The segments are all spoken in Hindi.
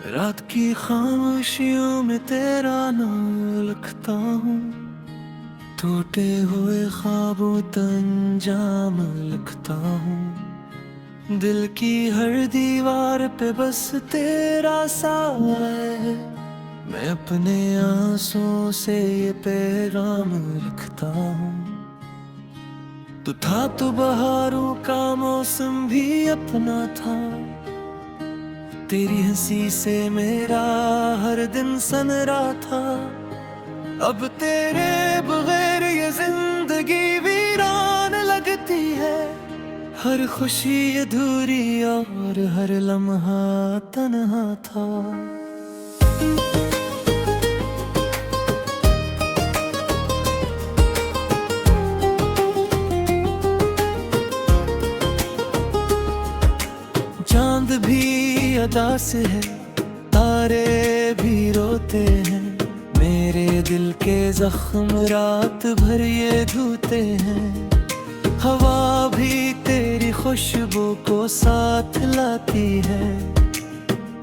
रात की खामोशियों में तेरा नाम लिखता हूँ, टूटे हुए ख्वाबों तंजाम लिखता हूँ। दिल की हर दीवार पे बस तेरा साया है, मैं अपने आंसुओं से ये पैगाम लिखता हूँ। तू था तो बहारों का मौसम भी अपना था, तेरी हंसी से मेरा हर दिन सनरा था। अब तेरे बगैर ये जिंदगी वीरान लगती है, हर खुशी अधूरी और हर लम्हा तन्हा था। चांद भी अदा से है, तारे भी रोते हैं, मेरे दिल के जख्म रात भर ये धोते हैं। हवा भी तेरी खुशबू को साथ लाती है,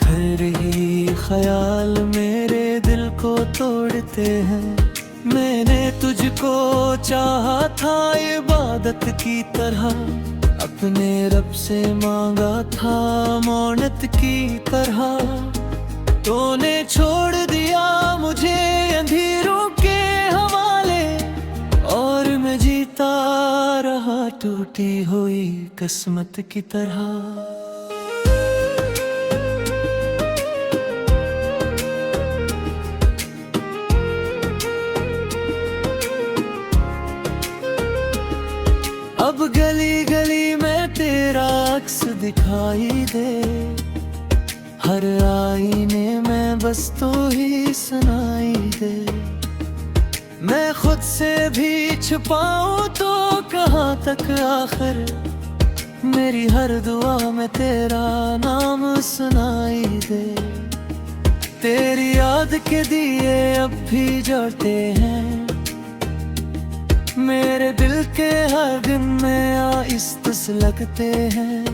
फिर ही ख्याल मेरे दिल को तोड़ते हैं। मैंने तुझको चाहा था इबादत की तरह, अपने रब से मांगा था मौनत की तरह। तूने छोड़ दिया मुझे अंधेरों के हवाले, और मैं जीता रहा टूटी हुई किस्मत की तरह। अब गली गली में तेरा अक्स दिखाई दे, हर आईने में बस तू ही सुनाई दे। मैं खुद से भी छुपाऊं तो कहाँ तक आखिर, मेरी हर दुआ में तेरा नाम सुनाई दे। तेरी याद के दिए अब भी जलते हैं, मेरे दिल के हर दिन में आहिस्ता लगते हैं।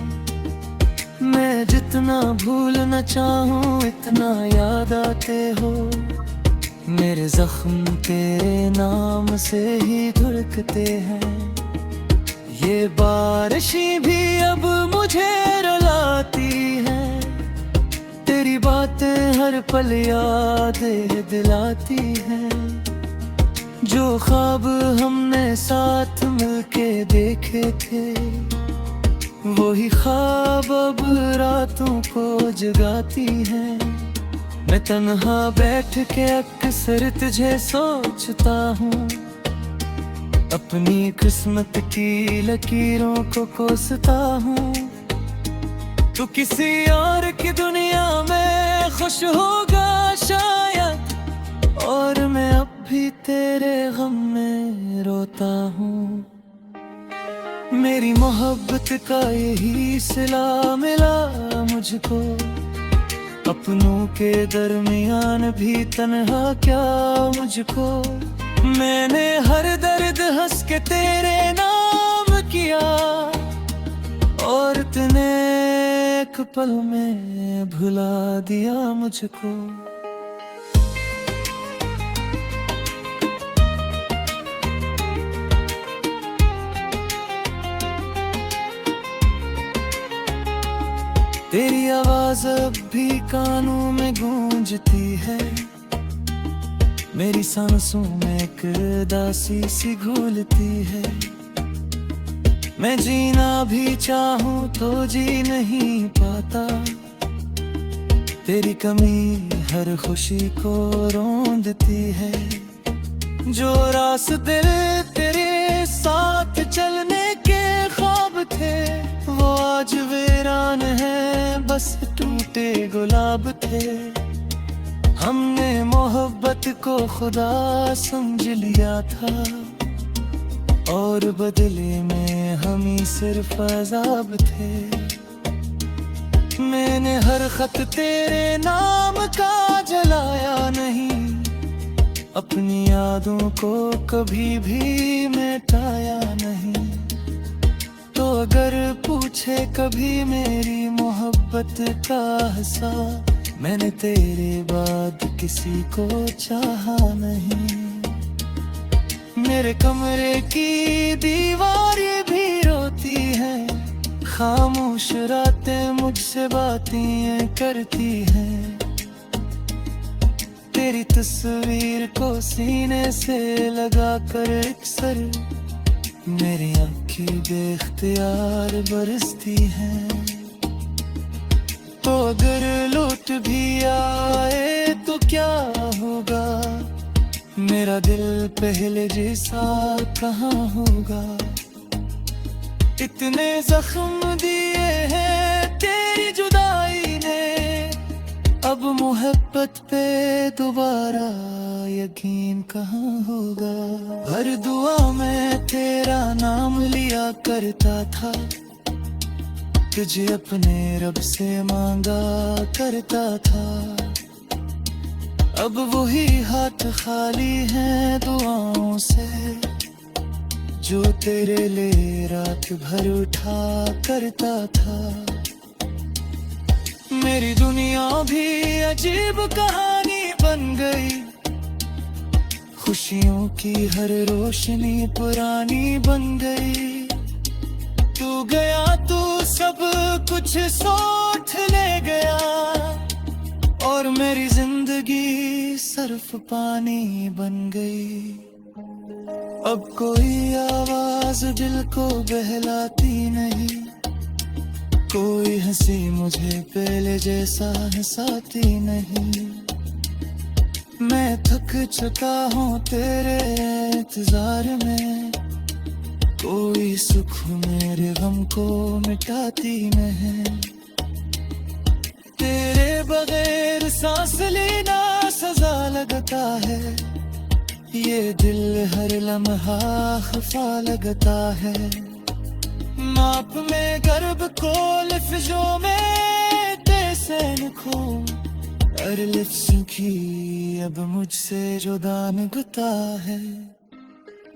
मैं जितना भूलना चाहूँ इतना याद आते हो, मेरे जख्म तेरे नाम से ही धड़कते हैं। ये बारिशें भी अब मुझे रुलाती हैं, तेरी बातें हर पल यादें दिलाती हैं। जो ख्वाब हमने साथ मिलके देखे थे, वही ख्वाब अब रातों को जगाती हैं। मैं तन्हा बैठ के अक्सर तुझे सोचता हूँ, अपनी किस्मत की लकीरों को कोसता हूँ। तू किसी और की दुनिया में खुश होगा शायद, और मैं अब भी तेरे गम में रोता हूँ। मेरी मोहब्बत का यही सिला मिला मुझको, अपनों के दरमियान भी तन्हा क्या मुझको। मैंने हर दर्द हंस के तेरे नाम किया, और तूने एक पल में भुला दिया मुझको। तेरी आवाज अब भी कानों में गूंजती है, मेरी सांसों में एक दासी सी घुलती है। मैं जीना भी चाहूं तो जी नहीं पाता, तेरी कमी हर खुशी को रोंदती है। जो रास्ते तेरे साथ चलने के ख्वाब थे, वो आज वीरान है, बस टूटे गुलाब थे। हमने मोहब्बत को खुदा समझ लिया था, और बदले में हम ही सिर्फ अजाब थे। मैंने हर खत तेरे नाम का जलाया नहीं, अपनी यादों को कभी भी मिटाया नहीं। तो अगर पूछे कभी मेरी मोहब्बत का हिस्सा, मैंने तेरे बाद किसी को चाहा नहीं। मेरे कमरे की दीवारें भी रोती है, खामोश रातें मुझसे बातें करती हैं। तेरी तस्वीर को सीने से लगा कर अक्सर मेरी आँखें बेख्तियार बरसती हैं। तो अगर लौट भी आए तो क्या होगा, मेरा दिल पहले जैसा कहाँ होगा। इतने जख्म दिए हैं तेरी जुदाई ने, अब मोहब्बत पे दोबारा यकीन कहाँ होगा। हर दुआ में तेरा नाम लिया करता था, तुझे अपने रब से मांगा करता था। अब वही हाथ खाली हैं दुआओं से, जो तेरे लिए रात भर उठा करता था। मेरी दुनिया भी अजीब कहानी बन गई, खुशियों की हर रोशनी पुरानी बन गई। तू गया तू सब कुछ सोच ले गया, और मेरी जिंदगी सिर्फ पानी बन गई। अब कोई आवाज दिल को बहलाती नहीं, कोई हंसी मुझे पहले जैसा हंसाती नहीं। मैं थक चुका हूँ तेरे इंतजार में, कोई सुख मेरे गम को मिटाती नहीं। तेरे बगैर सांस लेना सजा लगता है, ये दिल हर लम्हा खफा लगता है। माप में गर्भ को लिफ्जों में तेसन खो, हर लिफ्स की अब मुझसे जुदा निगता है।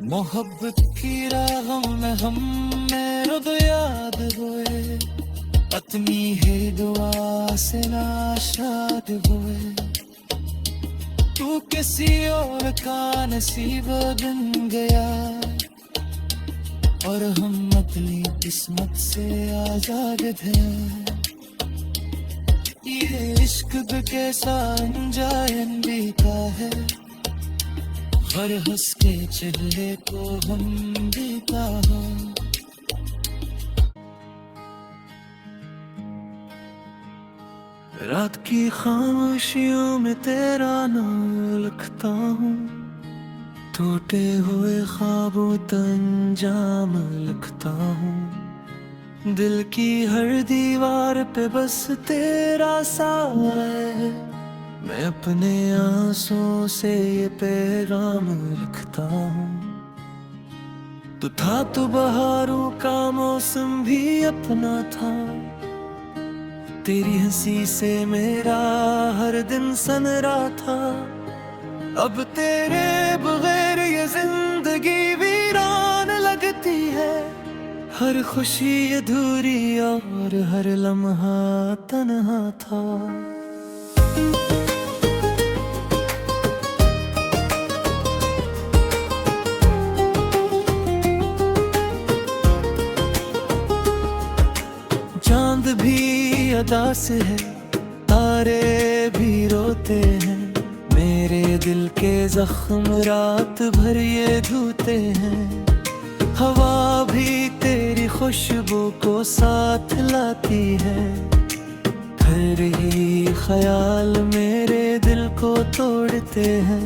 मोहब्बत की राहों में हमें रुद याद हुए, अपनी है दुआ से नाशाद हुए। तू किसी और का नसीब बन गया, और हम अपनी किस्मत से आजाद थे। ये इश्क कैसा अंजाम बीता है, हर हंस के चेहरे को हम बीता हो। रात की खामोशियों में तेरा नाम लिखता हूँ, टूटे हुए ख्वाबों अंजाम लिखता हूँ। दिल की हर दीवार पे बस तेरा सहारा है, मैं अपने आंसुओं से ये पैगाम लिखता हूँ। तू था तो बहारों का मौसम भी अपना था, तेरी हंसी से मेरा हर दिन सनरा था। अब तेरे बगैर ये जिंदगी वीरान लगती है, हर खुशी अधूरी और हर लम्हा तन्हा था। चांद भी अदा से है, तारे भी रोते हैं, मेरे दिल के जख्म रात भर ये धोते हैं। हवा भी तेरी खुशबू को साथ लाती है, फिर ही ख्याल मेरे दिल को तोड़ते हैं।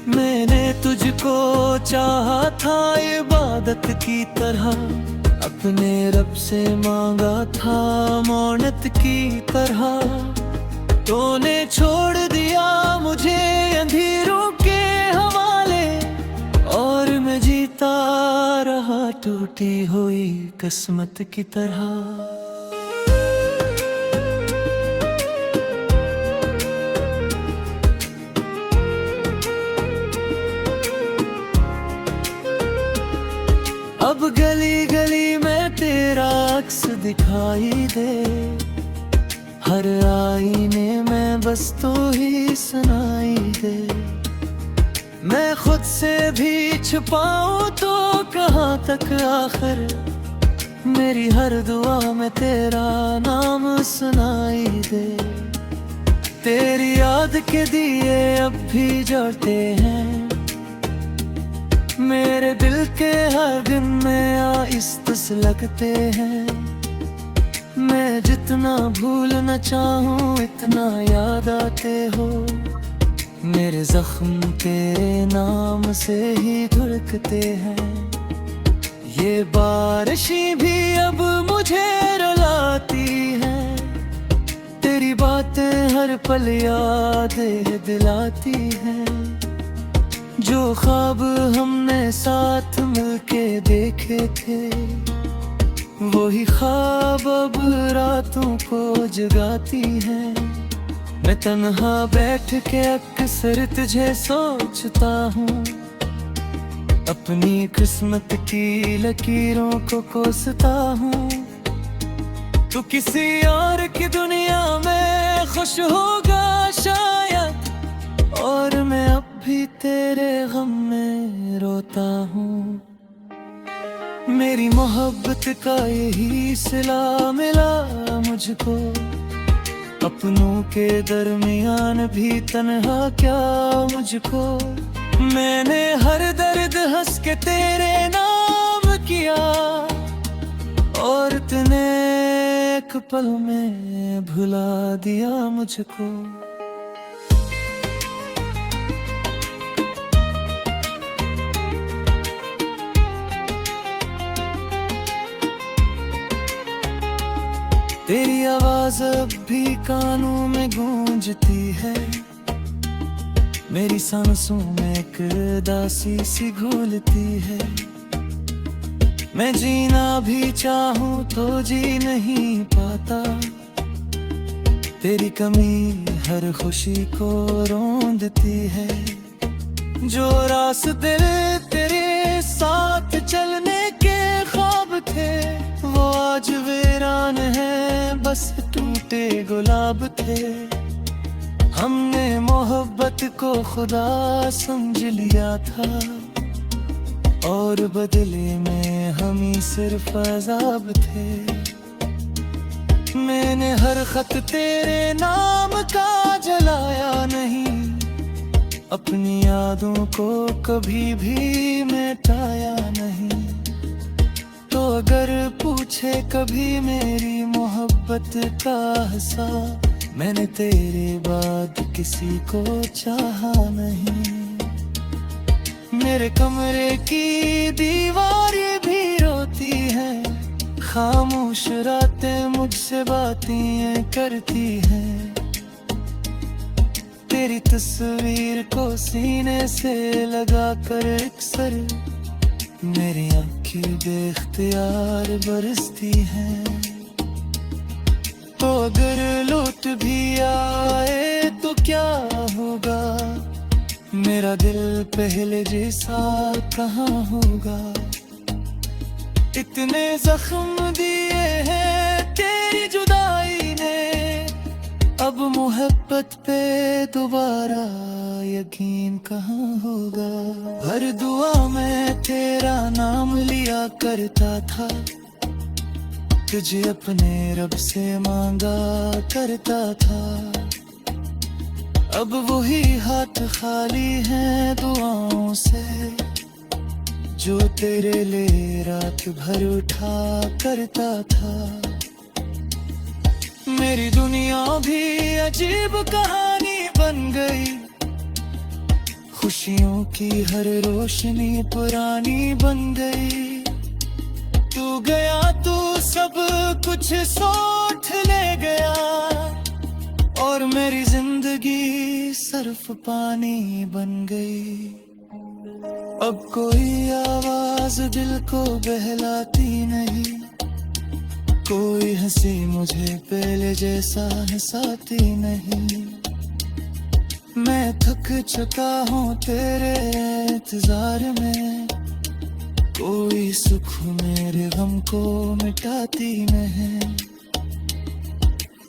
मैंने तुझको चाहा था इबादत की तरह, अपने रब से मांगा था मौनत की तरह। तूने छोड़ दिया मुझे अंधेरों के हवाले, और मैं जीता रहा टूटी हुई किस्मत की तरह। अब गली गली में तेरा अक्स दिखाई दे, हर आईने में बस तू ही सुनाई दे। मैं खुद से भी छुपाऊं तो कहाँ तक आखिर, मेरी हर दुआ में तेरा नाम सुनाई दे। तेरी याद के दिए अब भी जलते हैं, मेरे दिल के हर दिन में आहिस्ता लगते हैं। मैं जितना भूलना चाहूँ इतना याद आते हो, मेरे जख्म तेरे नाम से ही धुड़कते हैं। ये बारिशें भी अब मुझे रुलाती हैं, तेरी बातें हर पल यादें दिलाती हैं। जो ख्वाब हमने साथ मिलके देखे थे, वही ख्वाब अब रातों को जगाती हैं। मैं तन्हा बैठ के अक्सर तुझे सोचता हूँ, अपनी किस्मत की लकीरों को कोसता हूँ। तू किसी और की दुनिया में खुश होगा शायद, और मैं अब भी तेरे गम में रोता हूँ। मेरी मोहब्बत का यही सिला मिला मुझको, अपनों के दरमियान भी तन्हा क्या मुझको। मैंने हर दर्द हंस के तेरे नाम किया, और तूने एक पल में भुला दिया मुझको। तेरी आवाज अब भी कानों में गूंजती है, मेरी सांसों में एक दासी सी घुलती है। मैं जीना भी चाहूं तो जी नहीं पाता, तेरी कमी हर खुशी को रोंदती है। जो रास्ते तेरे साथ चलने के ख्वाब थे, वो आज वीरान है, बस टूटे गुलाब थे। हमने मोहब्बत को खुदा समझ लिया था, और बदले में हम ही सिर्फ अज़ाब थे। मैंने हर खत तेरे नाम का जलाया नहीं, अपनी यादों को कभी भी मिटाया नहीं। तो अगर पूछे कभी मेरी मोहब्बत का हिसाब, मैंने तेरे बाद किसी को चाहा नहीं। मेरे कमरे की दीवारें भी रोती हैं, खामोश रातें मुझसे बातें करती हैं। तेरी तस्वीर को सीने से लगा कर अक्सर मेरी आँखें बेख्तियार बरसती हैं। तो अगर लौट भी आए तो क्या होगा, मेरा दिल पहले जैसा कहाँ होगा। इतने जख्म दिए हैं तेरी जुदाई ने, अब मोहब्बत पे दोबारा यकीन कहाँ होगा। हर दुआ में तेरा नाम लिया करता था, तुझे अपने रब से मांगा करता था। अब वही हाथ खाली हैं दुआओं से, जो तेरे लिए रात भर उठा करता था। मेरी दुनिया भी अजीब कहानी बन गई, खुशियों की हर रोशनी पुरानी बन गई। तू गया तू सब कुछ सोच ले गया, और मेरी जिंदगी सिर्फ पानी बन गई। अब कोई आवाज दिल को बहलाती नहीं, कोई हंसी मुझे पहले जैसा हंसाती नहीं। मैं थक चुका हूँ तेरे इंतजार में, कोई सुख मेरे गम को मिटाती नहीं।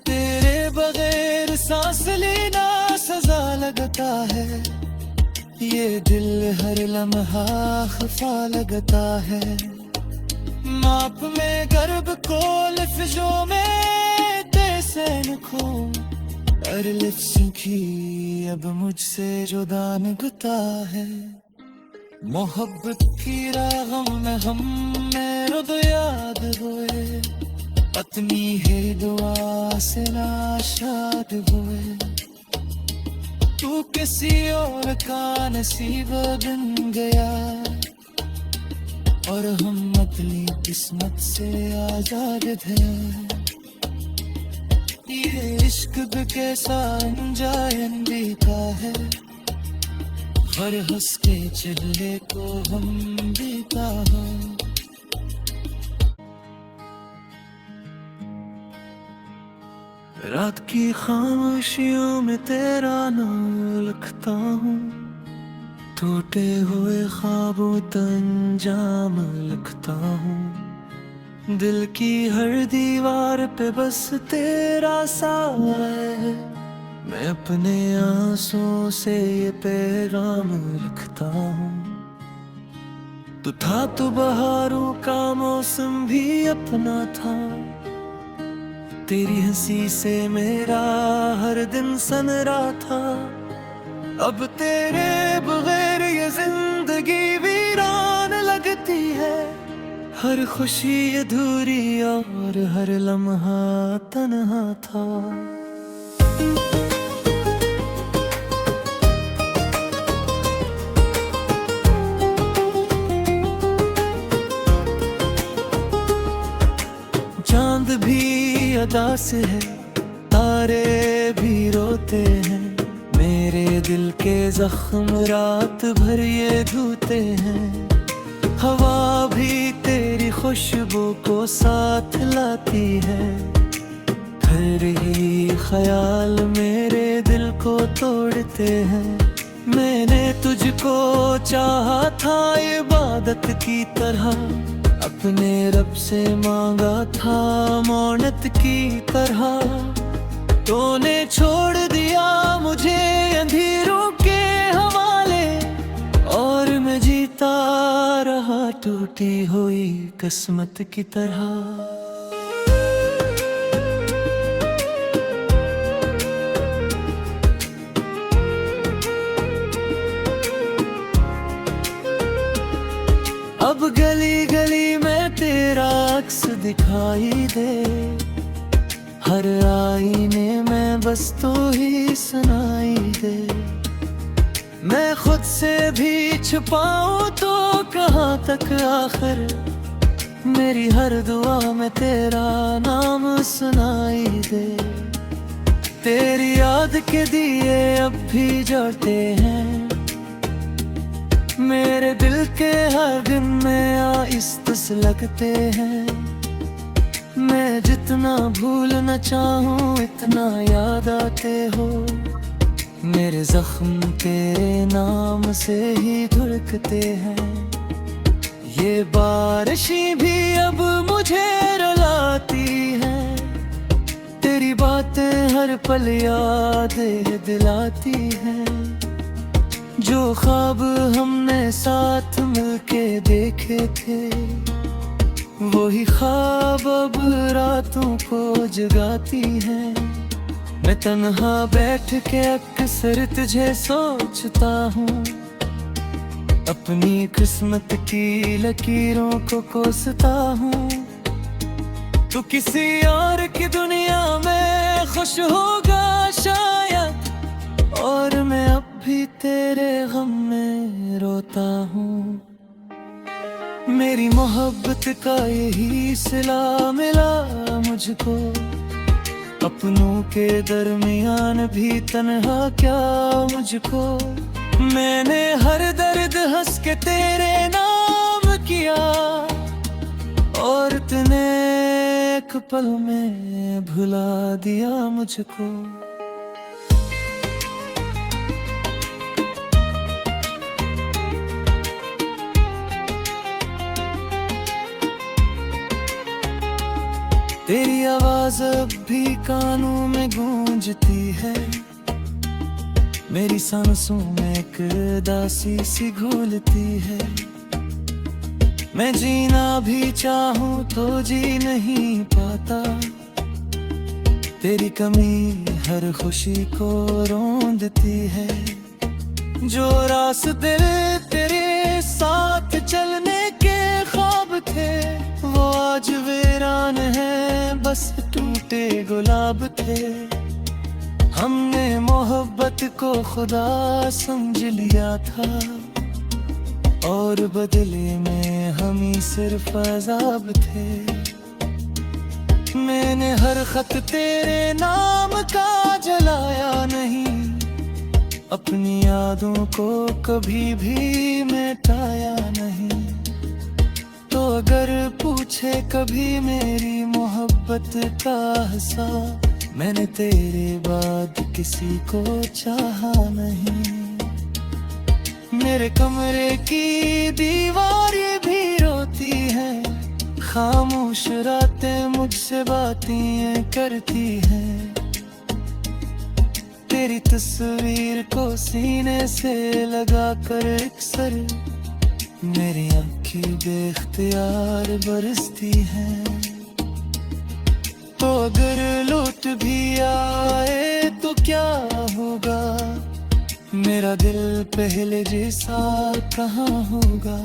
तेरे सांस लेना सजा लगता है, ये दिल हर लम्हा खफा लगता है। माप में गर्भ को लिफ्जों में तैसन खो, और लिफ्स की अब मुझसे जुदा निभता है। मोहब्बत की रागम में हम रुद याद हुए, पत्नी है दुआ से नाशाद हुए। तू किसी और का नसीब बन गया, और हम मतली किस्मत से आजाद थे। ये इश्क भी कैसा अनजान बीता है, हर हंस के चले को हम बीता हो। रात की खामोशियों में तेरा नाम लिखता हूँ, टूटे हुए ख्वाबों अंजाम लिखता हूँ। दिल की हर दीवार पे बस तेरा साया है, मैं अपने आंसुओं से ये पैगाम लिखता हूँ। तू था तो बहारों का मौसम भी अपना था, तेरी हंसी से मेरा हर दिन सनरा था। अब तेरे बगैर ये जिंदगी वीरान लगती है, हर खुशी अधूरी और हर लम्हा तन्हा था। चांद भी अदा से है, तारे भी रोते हैं, मेरे दिल के जख्म रात भर ये धोते हैं। हवा भी तेरी खुशबू को साथ लाती है, फिर ही ख्याल मेरे दिल को तोड़ते हैं। मैंने तुझको चाहा था इबादत की तरह, अपने रब से मांगा था मौनत की तरह। तूने छोड़ दिया मुझे अंधेरों के हवाले, और मैं जीता रहा टूटी हुई किस्मत की तरह। अब गली गली में तेरा अक्स दिखाई दे, हर आईने में बस तू ही सुनाई दे। मैं खुद से भी छुपाऊं तो कहाँ तक आखिर, मेरी हर दुआ में तेरा नाम सुनाई दे। तेरी याद के दिए अब भी जलते हैं, मेरे दिल के हर दिन में आहिस्ता लगते हैं। मैं जितना भूलना चाहूँ इतना याद आते हो, मेरे जख्म तेरे नाम से ही धुड़कते हैं। ये बारिशें भी अब मुझे रुलाती हैं, तेरी बातें हर पल यादें दिलाती हैं। जो ख्वाब हमने साथ मिलके देखे थे, वही ख्वाब अब रातों को जगाती हैं। मैं तन्हा बैठ के अक्सर तुझे सोचता हूँ, अपनी किस्मत की लकीरों को कोसता हूँ। तू किसी और की दुनिया में खुश होगा शायद, और मैं अब भी तेरे गम में रोता हूँ। मेरी मोहब्बत का यही सिला मिला मुझको, अपनों के दरमियान भी तन्हा क्या मुझको। मैंने हर दर्द हंस के तेरे नाम किया, और तूने एक पल में भुला दिया मुझको। तेरी आवाज अब भी कानों में गूंजती है, मेरी सांसों में एक दासी सी घुलती है। मैं जीना भी चाहूं तो जी नहीं पाता, तेरी कमी हर खुशी को रोंदती है। जो रास्ते तेरे साथ चलने के ख्वाब थे, वो आज वीरान है, बस टूटे गुलाब थे। हमने मोहब्बत को खुदा समझ लिया था, और बदले में हम ही सिर्फ अज़ाब थे। मैंने हर खत तेरे नाम का जलाया नहीं, अपनी यादों को कभी भी मिटाया नहीं। तो अगर पूछे कभी मेरी मोहब्बत का हिसाब, मैंने तेरे बाद किसी को चाहा नहीं। मेरे कमरे की दीवारें भी रोती हैं, खामोश रातें मुझसे बातें करती हैं। तेरी तस्वीर को सीने से लगा कर अक्सर मेरी आँखें बेख्तियार बरसती हैं। तो अगर लौट भी आए तो क्या होगा, मेरा दिल पहले जैसा कहाँ होगा।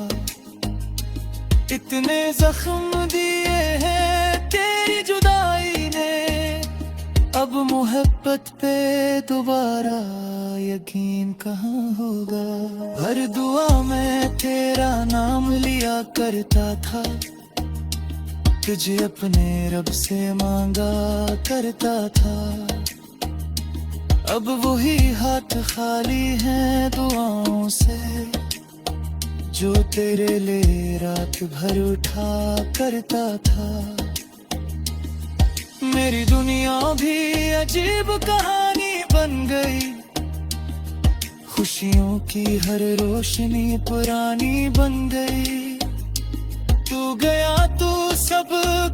इतने जख्म दिए हैं तेरी जुदाई ने, अब मोहब्बत पे दोबारा यकीन कहाँ होगा। हर दुआ में तेरा नाम लिया करता था, तुझे अपने रब से मांगा करता था। अब वही हाथ खाली हैं दुआओं से, जो तेरे लिए रात भर उठा करता था। मेरी दुनिया भी अजीब कहानी बन गई, खुशियों की हर रोशनी पुरानी बन गई। तू गया तू सब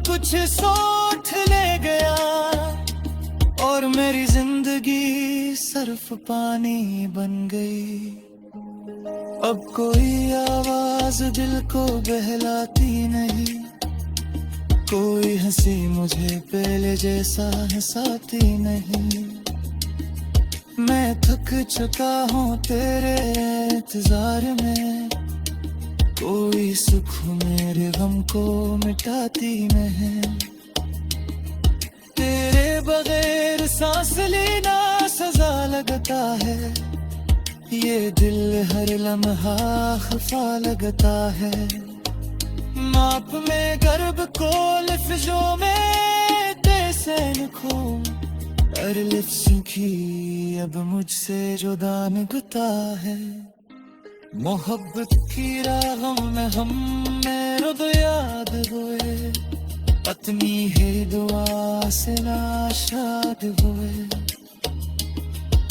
कुछ सोच ले गया, और मेरी जिंदगी सिर्फ पानी बन गई। अब कोई आवाज दिल को बहलाती नहीं, कोई हंसी मुझे पहले जैसा हंसाती नहीं। मैं थक चुका हूँ तेरे इंतजार में, कोई सुख मेरे गम को मिटाती नहीं। तेरे बगैर सांस लेना सजा लगता है, ये दिल हर लम्हा खफा लगता है। माप में गर्भ को लिफ्जों में तैसेन खो, हर लिफ्ज़ों की अब मुझसे जुदा निगता है। मोहब्बत की रागों में हम रुद याद हुए, अपनी है दुआ से नाशाद हुए।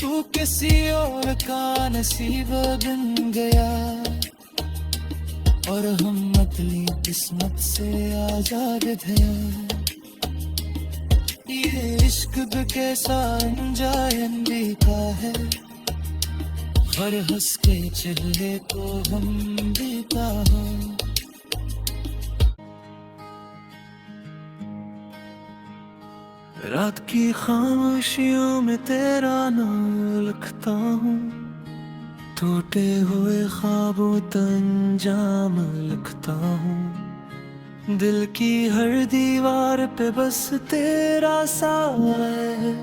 तू किसी और का नसीब बन गया, और हम अपनी किस्मत से आजाद थे। ये इश्क भी कैसा अनजान का है, हर हंस के चेहरे को हम देखा हो। रात की खामोशियों में तेरा नाम लिखता हूँ, टूटे हुए ख्वाबों अंजाम लिखता हूँ। दिल की हर दीवार पे बस तेरा साया है,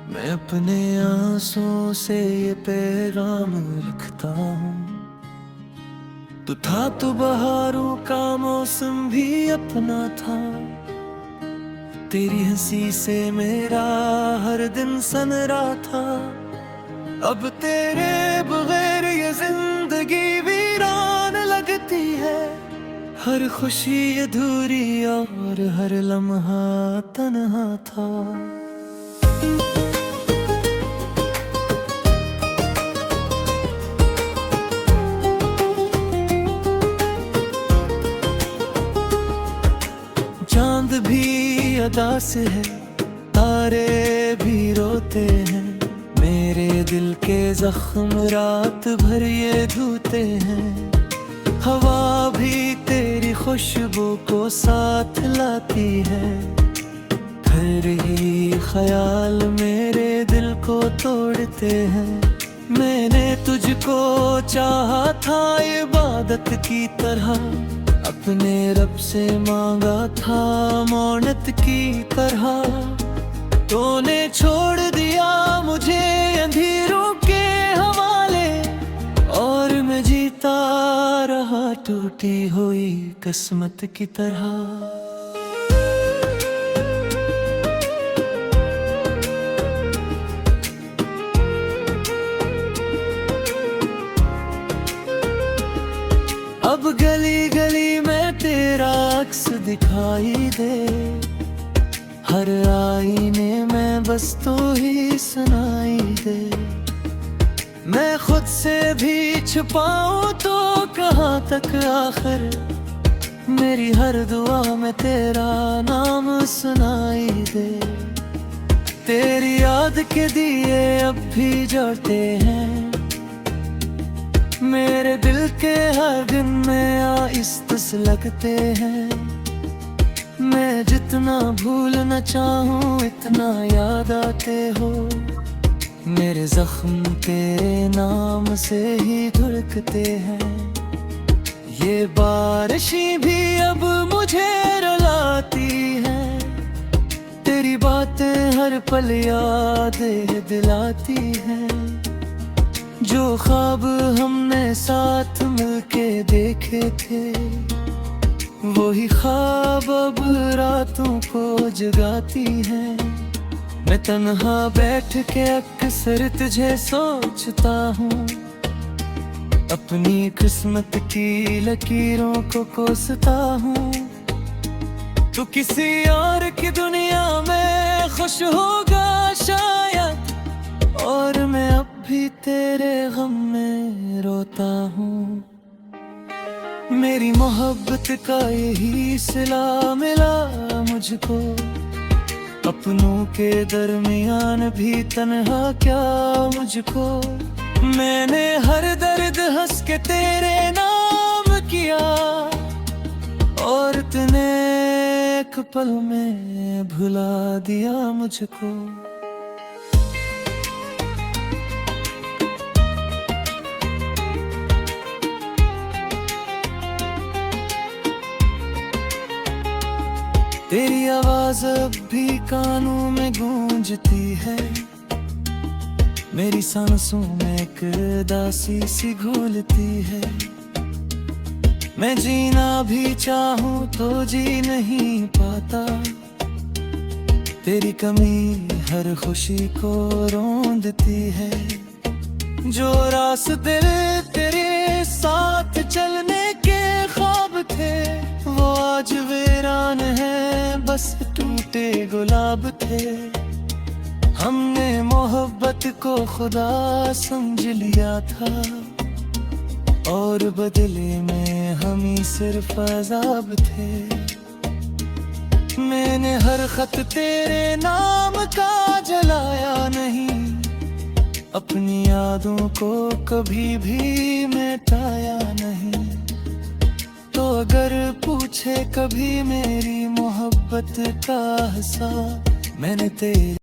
मैं अपने आंसुओं से ये पैगाम लिखता हूँ। तू था तो बहारों का मौसम भी अपना था, तेरी हंसी से मेरा हर दिन सनरा था। अब तेरे बगैर ये जिंदगी वीरान लगती है, हर खुशी अधूरी और हर लम्हा तन्हा था। चांद भी उदास है, तारे भी रोते हैं, मेरे दिल के जख्म रात भर ये धोते हैं। हवा भी तेरी खुशबू को साथ लाती है, फिर ही ख्याल मेरे दिल को तोड़ते हैं। मैंने तुझको चाहा था इबादत की तरह, अपने रब से मांगा था मौनत की तरह। तूने छोड़ दिया मुझे अंधेरों के हवाले, और मैं जीता रहा टूटी हुई किस्मत की तरह। अब गली गली में तेरा अक्स दिखाई दे, हर आईने में बस तू ही सुनाई दे। मैं खुद से भी छुपाऊं तो कहाँ तक आखिर, मेरी हर दुआ में तेरा नाम सुनाई दे। तेरी याद के दिए अब भी जलते हैं, मेरे दिल के हर दिन में आहिस्ता से लगते हैं। मैं जितना भूलना चाहूँ इतना याद आते हो, मेरे जख्म तेरे नाम से ही धड़कते हैं। ये बारिशें भी अब मुझे रुलाती हैं, तेरी बातें हर पल यादें दिलाती हैं। जो ख्वाब हमने साथ मिलके देखे थे, वही ख्वाब अब रातों को जगाती हैं। मैं तन्हा बैठ के अक्सर तुझे सोचता हूँ, अपनी किस्मत की लकीरों को कोसता हूँ। तू किसी और की दुनिया में खुश होगा शायद, और मैं अब भी तेरे गम में रोता हूँ। मेरी मोहब्बत का यही सिला मिला मुझको, अपनों के दरमियान भी तन्हा क्या मुझको। मैंने हर दर्द हंस के तेरे नाम किया, और तूने एक पल में भुला दिया मुझको। तेरी आवाज अब भी कानों में गूंजती है, मेरी सांसों में एक दासी सी घुलती है। मैं जीना भी चाहूं तो जी नहीं पाता, तेरी कमी हर खुशी को रोंदती है। जो रास्ते तेरे साथ चलने के ख्वाब थे, वो आज वीरान है, बस टूटे गुलाब थे। हमने मोहब्बत को खुदा समझ लिया था, और बदले में हम ही सिर्फ अजाब थे। मैंने हर खत तेरे नाम का जलाया नहीं, अपनी यादों को कभी भी मिटाया नहीं। तो अगर पूछे कभी मेरी मोहब्बत का हिस्सा, मैंने तेरे